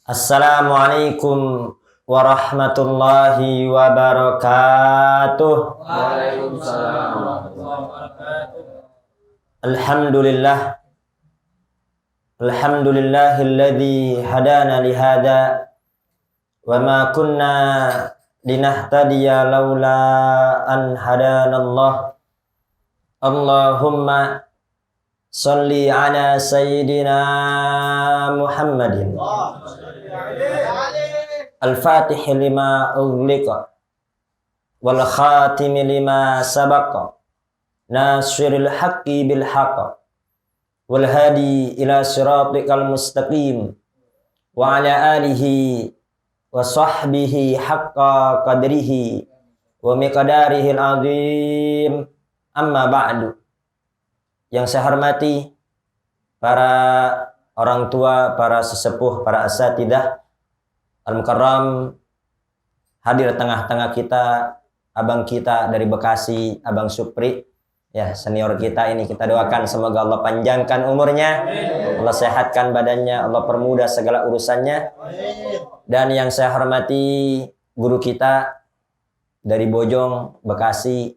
Assalamualaikum warahmatullahi wabarakatuh. Waalaikumsalam warahmatullahi wabarakatuh. Alhamdulillahilladzi hadana lihada wa ma kunna linahtadiya laula an hadanallah. Allahumma sholli ala sayyidina Muhammadin al-fatih lima ughliqa wal khatim lima sabaqa nasiril haqqi bil haqq wal hadi ila siratikal mustaqim wa ala alihi wa sahbihi haqqa qadrihi wa miqdarihi al-azim. Amma ba'du. Yang saya hormati para orang tua, para sesepuh, para asatidzah al-mukarram, hadir tengah-tengah kita, abang kita dari Bekasi, Abang Supri, ya senior kita ini, kita doakan semoga Allah panjangkan umurnya, Allah sehatkan badannya, Allah permudah segala urusannya. Dan yang saya hormati guru kita dari Bojong, Bekasi,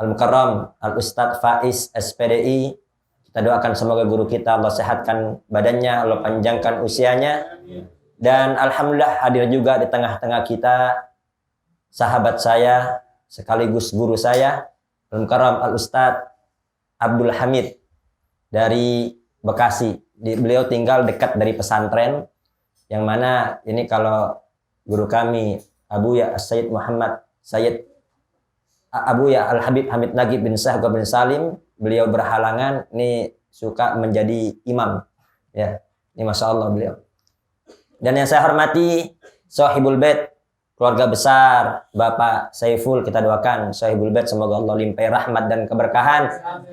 Al-Mukarram, Al-Ustadz Faiz SPDI. Kita doakan semoga guru kita Allah sehatkan badannya, Allah panjangkan usianya. Dan alhamdulillah hadir juga di tengah-tengah kita sahabat saya sekaligus guru saya, Al-Mukarram Al-Ustadz Abdul Hamid dari Bekasi. Beliau tinggal dekat dari pesantren, yang mana ini kalau guru kami Abu Ya Sayyid Muhammad Sayyid Abu Ya Al-Habib Hamid Nagib bin Syah bin Salim, beliau berhalangan, ini suka menjadi imam. Ya, ini Masya Allah beliau. Dan yang saya hormati, Sohibul Bait, keluarga besar Bapak Saiful, kita doakan Sohibul Bait semoga Allah limpahi rahmat dan keberkahan.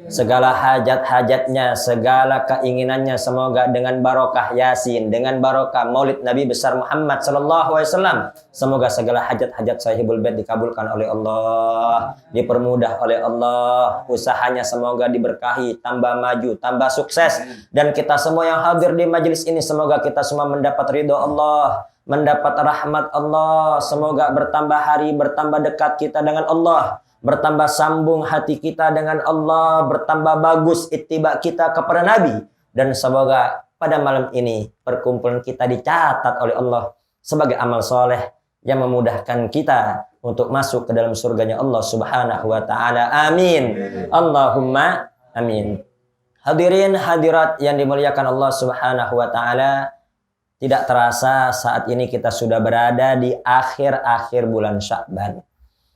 Segala hajat-hajatnya, segala keinginannya semoga dengan barokah Yasin, dengan barokah Maulid Nabi besar Muhammad sallallahu alaihi wasallam. Semoga segala hajat-hajat Sohibul Bait dikabulkan oleh Allah, dipermudah oleh Allah, usahanya semoga diberkahi, tambah maju, tambah sukses. Dan kita semua yang hadir di majelis ini semoga kita semua mendapat ridho Allah, mendapat rahmat Allah. Semoga bertambah hari, bertambah dekat kita dengan Allah, bertambah sambung hati kita dengan Allah, bertambah bagus ittiba kita kepada Nabi. Dan semoga pada malam ini perkumpulan kita dicatat oleh Allah sebagai amal soleh yang memudahkan kita untuk masuk ke dalam surganya Allah subhanahu wa ta'ala. Amin. Allahumma amin. Hadirin hadirat yang dimuliakan Allah subhanahu wa ta'ala, tidak terasa saat ini kita sudah berada di akhir-akhir bulan Sya'ban.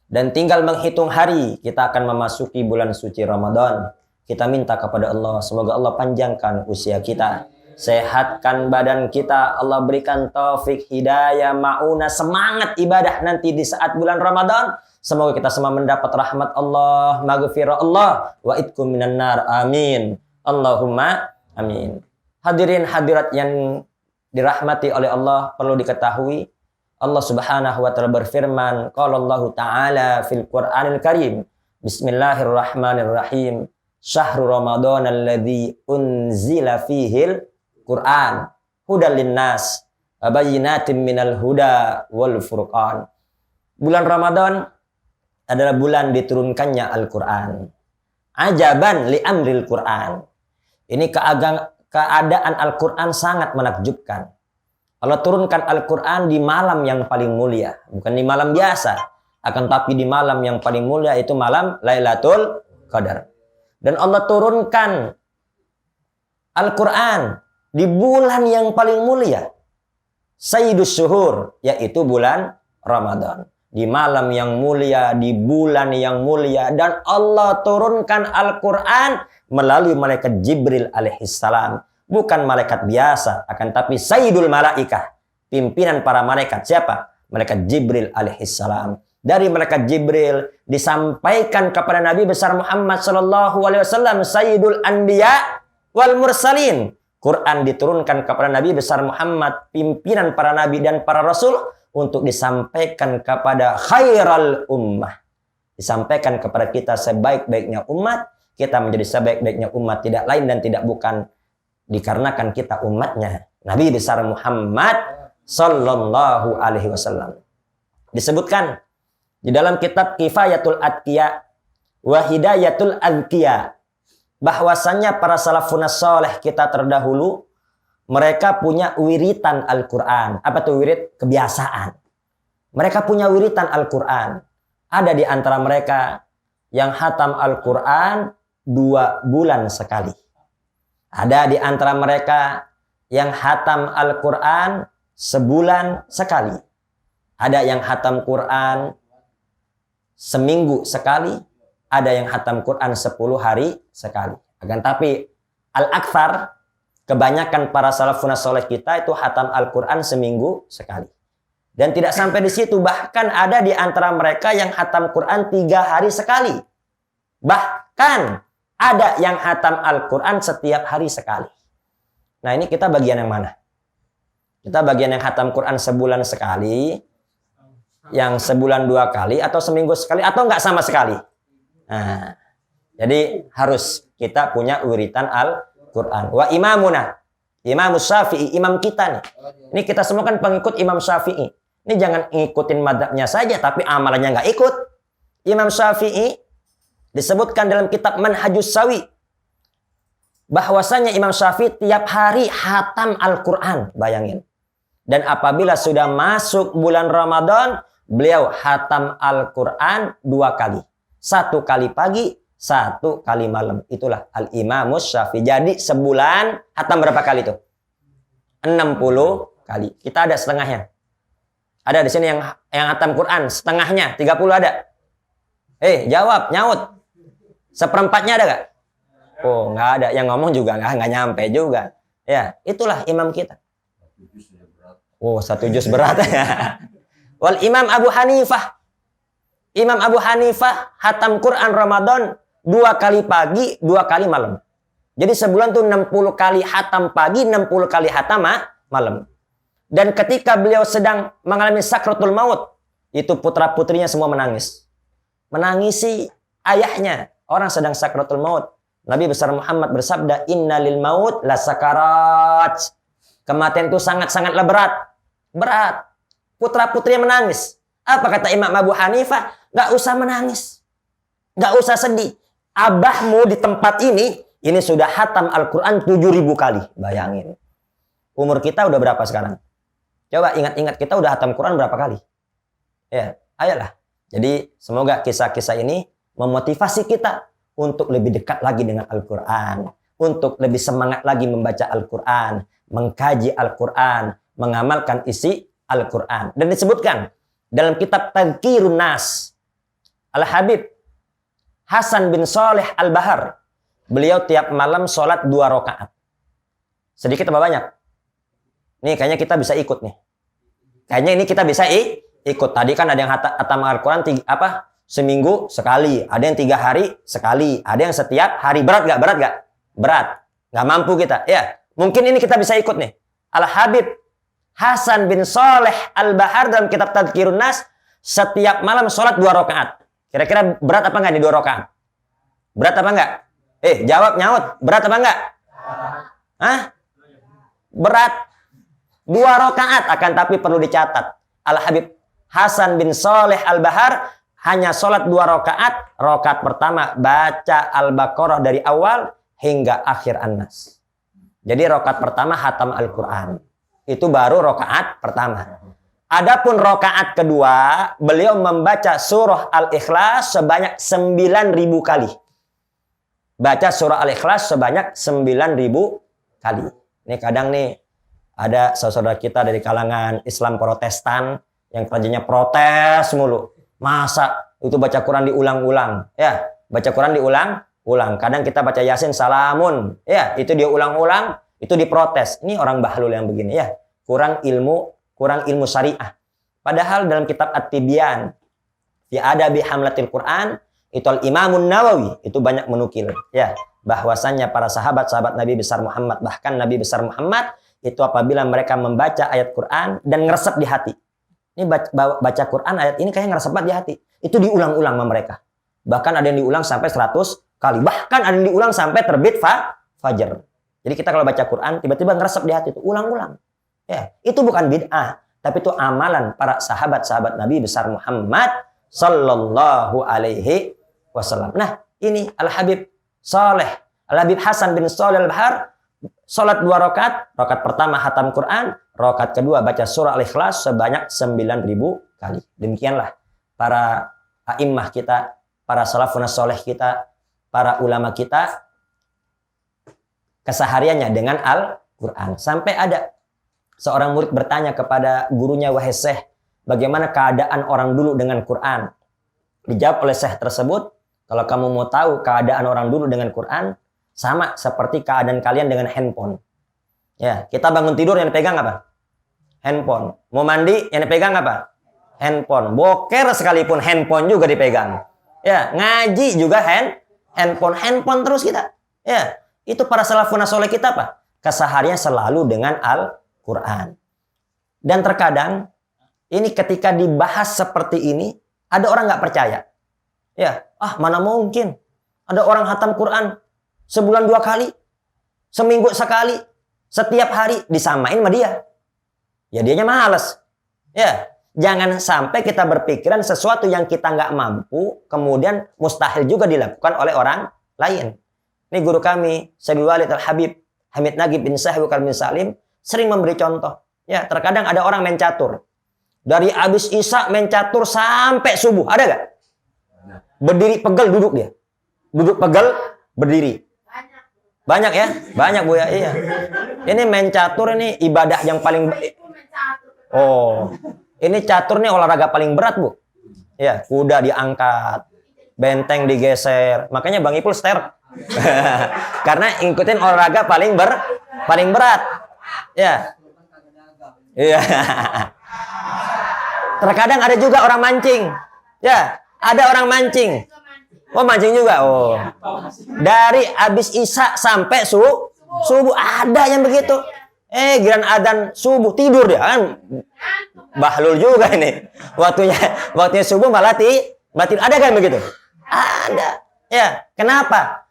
Dan tinggal menghitung hari, kita akan memasuki bulan suci Ramadan. Kita minta kepada Allah, semoga Allah panjangkan usia kita, sehatkan badan kita, Allah berikan taufik, hidayah, ma'unah, semangat ibadah nanti di saat bulan Ramadan. Semoga kita semua mendapat rahmat Allah, maghfirah Allah, wa itkum minan nar. Amin. Allahumma amin. Hadirin hadirat yang dirahmati oleh Allah, perlu diketahui Allah subhanahu wa ta'ala berfirman, qala Allah ta'ala fil Qur'anil Karim, bismillahirrahmanirrahim, syahrul Ramadan alladzi unzila fihil Qur'an hudal linnas wa bayyinatin minal huda wal furqan. Bulan Ramadan adalah bulan diturunkannya Al-Qur'an. Ajaban li amril Qur'an. Ini keadaan Al-Quran sangat menakjubkan. Allah turunkan Al-Quran di malam yang paling mulia. Bukan di malam biasa. Akan tapi di malam yang paling mulia, itu malam Lailatul Qadar. Dan Allah turunkan Al-Quran di bulan yang paling mulia, Sayyidus Syuhur, yaitu bulan Ramadan. Di malam yang mulia, di bulan yang mulia. Dan Allah turunkan Al-Quran melalui malaikat Jibril alaihissalam. Bukan malaikat biasa, akan tapi Sayyidul Malaikah, pimpinan para malaikat. Siapa? Malaikat Jibril alaihissalam. Dari malaikat Jibril disampaikan kepada Nabi besar Muhammad sallallahu alaihi wasallam, Sayyidul Anbiya wal Mursalin. Quran diturunkan kepada Nabi besar Muhammad, pimpinan para nabi dan para rasul, untuk disampaikan kepada khairal ummah. Disampaikan kepada kita sebaik-baiknya umat. Kita menjadi sebaik-baiknya umat tidak lain dan tidak bukan dikarenakan kita umatnya, Nabi besar Muhammad sallallahu alaihi wasallam. Disebutkan di dalam kitab Kifayatul Atqiya wa Hidayatul Adqiya bahwasannya para salafun saleh kita terdahulu mereka punya wiritan Al-Qur'an. Apa tuh wirid? Kebiasaan. Mereka punya wiritan Al-Qur'an. Ada di antara mereka yang hatam Al-Qur'an 2 bulan sekali. Ada di antara mereka yang hatam Al-Qur'an sebulan sekali. Ada yang hatam Quran seminggu sekali. Ada yang hatam Quran 10 hari sekali. Akan tapi al-aktsar, kebanyakan para salafun saleh kita itu hatam Al-Quran seminggu sekali. Dan tidak sampai di situ. Bahkan ada di antara mereka yang hatam Quran 3 hari sekali. Bahkan ada yang hatam Al-Quran setiap hari sekali. Nah ini kita bagian yang mana? Kita bagian yang hatam Quran sebulan sekali, yang sebulan 2 kali, atau seminggu sekali, atau enggak sama sekali. Nah, jadi harus kita punya wiritan Al-Quran. Wa imamuna, Imam Syafi'i, imam kita nih. Ini kita semua kan pengikut Imam Syafi'i. Ini jangan ngikutin madhabnya saja, tapi amalannya nggak ikut. Imam Syafi'i disebutkan dalam kitab Manhajus Sawi bahwasanya Imam Syafi'i tiap hari hatam Al-Quran. Bayangin. Dan apabila sudah masuk bulan Ramadan, beliau hatam Al-Quran 2 kali. 1 kali pagi, 1 kali malam. Itulah Al-Imamus Syafi'i. Jadi sebulan hatam berapa kali itu? 60 kali. Kita ada setengahnya. Ada di sini yang hatam Quran setengahnya, 30 ada. Jawab, nyaut. Seperempatnya ada gak? Oh, nggak ada. Yang ngomong juga nggak nyampe juga. Ya, itulah imam kita. Oh, 1 juz berat. Wal Imam Abu Hanifah. Imam Abu Hanifah hatam Quran Ramadan 2 kali pagi, 2 kali malam. Jadi sebulan tuh 60 kali hatam pagi, 60 kali hatam malam. Dan ketika beliau sedang mengalami sakratul maut, itu putra-putrinya semua menangis. Menangisi ayahnya. Orang sedang sakratul maut. Nabi besar Muhammad bersabda, "Innalil maut la sakarat." Kematian itu sangat-sangatlah berat. Berat. Putra-putrinya menangis. Apa kata Imam Abu Hanifah? Gak usah menangis. Gak usah sedih. Abahmu di tempat ini sudah hatam Al-Quran 7.000 kali. Bayangin. Umur kita udah berapa sekarang? Coba ingat-ingat kita udah hatam Quran berapa kali? Ya, ayolah. Jadi semoga kisah-kisah ini memotivasi kita untuk lebih dekat lagi dengan Al-Quran. Untuk lebih semangat lagi membaca Al-Quran. Mengkaji Al-Quran. Mengamalkan isi Al-Quran. Dan disebutkan dalam kitab Tadhkirun Nas, Al-Habib Hasan bin Saleh Al-Bahar, beliau tiap malam sholat 2 rakaat. Sedikit apa banyak? Nih kayaknya kita bisa ikut nih. Kayaknya ini kita bisa ikut. Tadi kan ada yang hatam Al-Quran seminggu sekali. Ada yang 3 hari sekali. Ada yang setiap hari. Berat gak? Berat gak? Berat. Gak mampu kita. Ya, mungkin ini kita bisa ikut nih. Al-Habib Hasan bin Saleh Al-Bahar dalam kitab Tadhkirun Nas setiap malam sholat 2 rakaat. Kira-kira berat apa enggak di 2 rakaat? Berat apa enggak? Jawab nyaut. Berat apa enggak? Hah? Berat. 2 rakaat, akan tapi perlu dicatat. Al-Habib Hasan bin Saleh Al-Bahar hanya sholat 2 rakaat. Rakaat pertama baca Al-Baqarah dari awal hingga akhir An-Nas. Jadi rakaat pertama hatam Al-Quran. Itu baru rakaat pertama. Adapun rakaat kedua, beliau membaca surah Al-Ikhlas sebanyak 9.000 kali. Baca surah Al-Ikhlas sebanyak 9.000 kali. Ini kadang nih ada saudara kita dari kalangan Islam Protestan yang kerjanya protes mulu. Masa itu baca Quran diulang-ulang? Ya, baca Quran diulang-ulang. Kadang kita baca Yasin salamun. Ya, itu dia ulang-ulang. Itu diprotes. Ini orang bahlul yang begini ya. Kurang ilmu syariah. Padahal dalam kitab At-Tibyan fi adabi hamlatil Quran, itu Al-Imamun Nawawi itu banyak menukil ya, bahwasannya para sahabat-sahabat Nabi besar Muhammad, bahkan Nabi besar Muhammad itu apabila mereka membaca ayat Quran dan ngeresep di hati. Ini baca Quran ayat ini kayaknya ngeresep di hati. Itu diulang-ulang sama mereka. Bahkan ada yang diulang sampai 100 kali. Bahkan ada yang diulang sampai terbit fajar. Jadi kita kalau baca Quran tiba-tiba ngeresep di hati itu, ulang-ulang. Ya, itu bukan bid'ah, tapi itu amalan para sahabat-sahabat Nabi besar Muhammad sallallahu alaihi wasallam. Nah, ini Al-Habib Saleh, Al-Habib Hasan bin Shalih Al-Bahar, salat 2 rakaat, rakaat pertama hatam Quran, rakaat kedua baca surah Al-Ikhlas sebanyak 9.000 kali. Demikianlah para a'immah kita, para salafun saleh kita, para ulama kita kesehariannya dengan Al-Quran. Sampai ada seorang murid bertanya kepada gurunya, wahai Syekh, bagaimana keadaan orang dulu dengan Quran? Dijawab oleh Syekh tersebut, kalau kamu mau tahu keadaan orang dulu dengan Quran, sama seperti keadaan kalian dengan handphone. Ya, kita bangun tidur yang dipegang apa? Handphone. Mau mandi yang dipegang apa? Handphone. Boker sekalipun handphone juga dipegang. Ya, ngaji juga handphone. Handphone terus kita. Ya, itu para salafun saleh kita apa? Keseharian selalu dengan Al-Quran. Dan terkadang ini ketika dibahas seperti ini, ada orang nggak percaya. Ya, mana mungkin ada orang hatam Quran sebulan 2 kali, seminggu sekali, setiap hari disamain sama dia. Ya dianya malas. Ya, jangan sampai kita berpikiran sesuatu yang kita nggak mampu, kemudian mustahil juga dilakukan oleh orang lain. Ini guru kami, Sayyidul Walid Al-Habib Hamid Nagib bin Sahih bin Salim sering memberi contoh. Ya, terkadang ada orang main catur. Dari habis Isya main catur sampai subuh. Ada gak? Berdiri pegel duduk dia. Duduk pegel, berdiri. Banyak ya? Banyak Bu ya. Iya. Ini main catur ini ibadah yang paling ini catur nih olahraga paling berat, Bu. Ya, kuda diangkat, benteng digeser. Makanya Bang Ipul ster. Karena ngikutin olahraga paling berat. Ya. Iya. Terkadang ada juga orang mancing. Ya, ada orang mancing. Oh, mancing juga. Oh. Dari habis Isya sampai subuh ada yang begitu. Giliran adzan subuh tidur dia kan. Bahlul juga ini. Waktunya subuh malah tidur. Ada kan begitu? Ada. Ya, kenapa?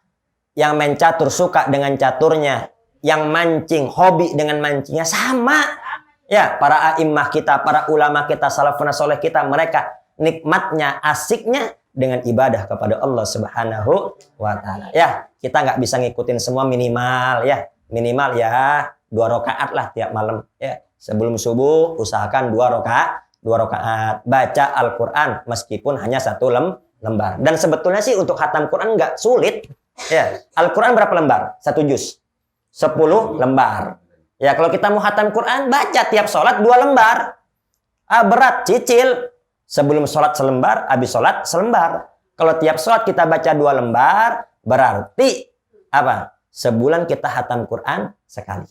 Yang main catur suka dengan caturnya, yang mancing hobi dengan mancingnya sama. Ya, para a'immah kita, para ulama kita, salafun saleh kita, mereka nikmatnya, asiknya dengan ibadah kepada Allah Subhanahu wa taala. Ya, kita nggak bisa ngikutin semua, minimal ya 2 rakaat lah tiap malam ya. Sebelum subuh usahakan 2 rakaat. Baca Al-Qur'an meskipun hanya 1 lembar. Dan sebetulnya sih untuk khatam Quran nggak sulit. Ya, Al-Quran berapa lembar? 1 juz. 10 lembar. Ya, kalau kita mau khatam Quran, baca tiap sholat 2 lembar. Berat, cicil. Sebelum sholat selembar, habis sholat selembar. Kalau tiap sholat kita baca 2 lembar, berarti apa? Sebulan kita khatam Quran sekali.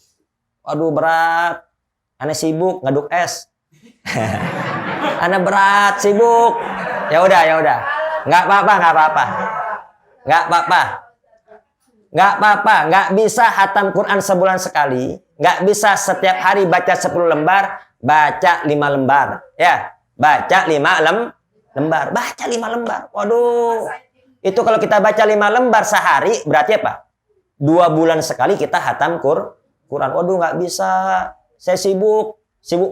Waduh, berat. Aneh sibuk ngaduk es. Aneh berat, sibuk. Ya udah. Nggak apa-apa. Nggak bisa khatam Quran sebulan sekali. Nggak bisa setiap hari baca 10 lembar. Baca 5 lembar. Ya, baca 5 lembar. Baca 5 lembar. Waduh. Itu kalau kita baca 5 lembar sehari, berarti apa? 2 bulan sekali kita khatam Quran. Waduh, nggak bisa. Saya sibuk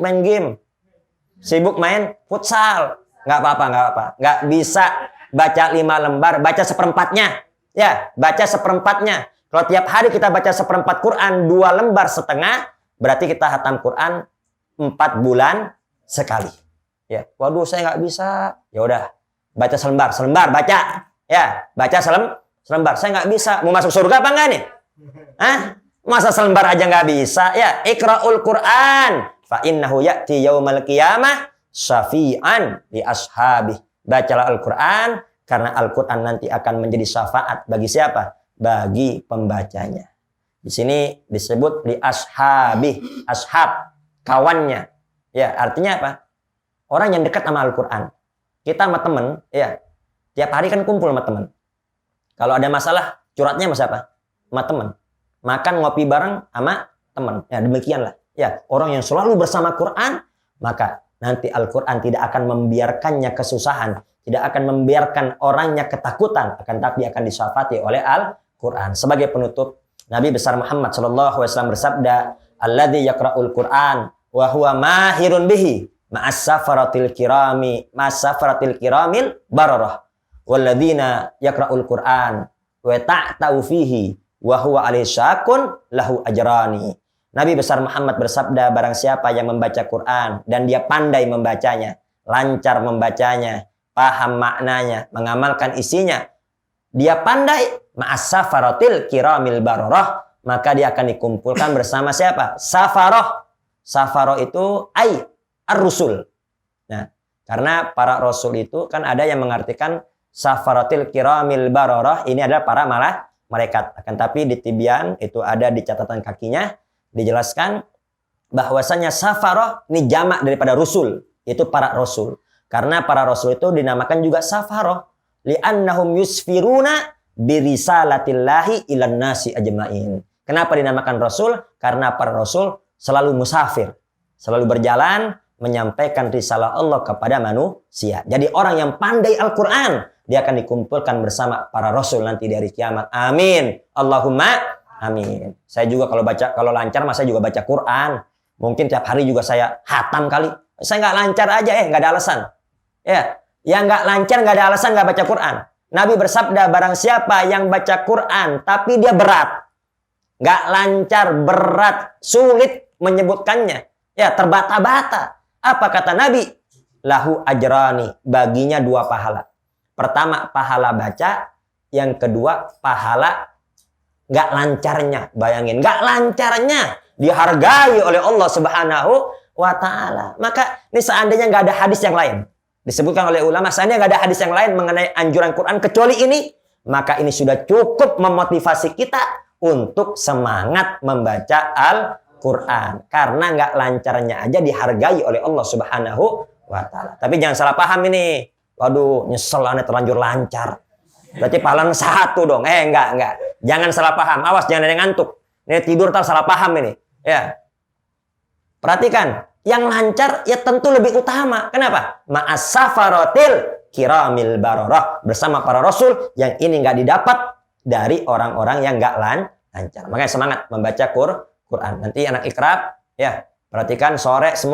main game. Sibuk main futsal. Nggak apa-apa. Nggak bisa baca 5 lembar, baca seperempatnya. Ya, baca seperempatnya. Kalau tiap hari kita baca 1/4 Quran, 2 lembar setengah, berarti kita khatam Quran 4 bulan sekali. Ya, waduh saya nggak bisa. Ya udah, baca selembar baca. Ya, baca selembar. Saya nggak bisa. Mau masuk surga apa enggak nih? Masa selembar aja nggak bisa? Ya, Iqra'ul Quran fa innahu ya'ti yaumal qiyamah syafi'an li ashabih. Bacalah Al-Quran, karena Al-Quran nanti akan menjadi syafaat bagi siapa? Bagi pembacanya. Di sini disebut li ashabih, ashab, kawannya. Ya, artinya apa? Orang yang dekat sama Al-Quran. Kita sama teman, ya, tiap hari kan kumpul sama teman. Kalau ada masalah, curhatnya sama siapa? Sama teman. Makan, ngopi bareng sama teman. Ya, demikianlah. Ya, orang yang selalu bersama Quran, maka nanti Al-Quran tidak akan membiarkannya kesusahan. Tidak akan membiarkan orangnya ketakutan. Akan tapi akan disyafaati oleh Al-Quran. Sebagai penutup, Nabi besar Muhammad sallallahu alaihi wasallam bersabda, "Alladzi yaqra'ul Qur'an wa huwa mahirun bihi ma'as safaratil kiramil bararah. Walladzina yaqra'ul Qur'an wa ta'tau fihi wa huwa alaihi syakun lahu ajrani." Nabi besar Muhammad bersabda, barang siapa yang membaca Quran dan dia pandai membacanya, lancar membacanya, paham maknanya, mengamalkan isinya, dia pandai ma'as safaratil kiramil bararah, maka dia akan dikumpulkan bersama siapa? Safaroh. Safaroh itu ar-rusul. Nah, karena para rasul itu kan ada yang mengartikan safaratil kiramil bararah ini adalah para malaikat. Akan tapi di tibyan itu ada di catatan kakinya dijelaskan bahwasanya safaroh ini jamak daripada rusul, itu para rasul. Karena para rasul itu dinamakan juga safaroh li'annahum yusfiruna birisalatillahi ilan nasi ajma'in. Kenapa dinamakan rasul? Karena para rasul selalu musafir, selalu berjalan menyampaikan risalah Allah kepada manusia. Jadi orang yang pandai Al-Quran, dia akan dikumpulkan bersama para rasul nanti di hari kiamat. Amin. Allahumma amin. Saya juga kalau lancar, saya juga baca Quran. Mungkin tiap hari juga saya hatam kali. Saya nggak lancar aja, nggak ada alasan. Ya, yang nggak lancar nggak ada alasan nggak baca Quran. Nabi bersabda, barang siapa yang baca Quran tapi dia berat, nggak lancar, berat, sulit menyebutkannya, ya terbata-bata. Apa kata Nabi? Lahu ajrani, baginya 2 pahala. Pertama pahala baca, yang kedua pahala nggak lancarnya. Bayangin, nggak lancarnya dihargai oleh Allah Subhanahu wa Ta'ala. Maka ini seandainya nggak ada hadis yang lain, disebutkan oleh ulama, seandainya nggak ada hadis yang lain mengenai anjuran Quran kecuali ini, maka ini sudah cukup memotivasi kita untuk semangat membaca Al-Quran. Karena nggak lancarnya aja dihargai oleh Allah Subhanahu wa Ta'ala. Tapi jangan salah paham ini. Waduh, nyesel aneh terlanjur lancar. Berarti pahala 1 dong. Enggak. Jangan salah paham. Awas, jangan ada yang ngantuk. Ini tidur tak salah paham ini. Ya. Perhatikan, yang lancar ya tentu lebih utama. Kenapa? Ma'as safaratil kiramil bararah, bersama para rasul, yang ini nggak didapat dari orang-orang yang nggak lancar. Makanya semangat membaca Quran. Nanti anak ikrab, ya, perhatikan sore semua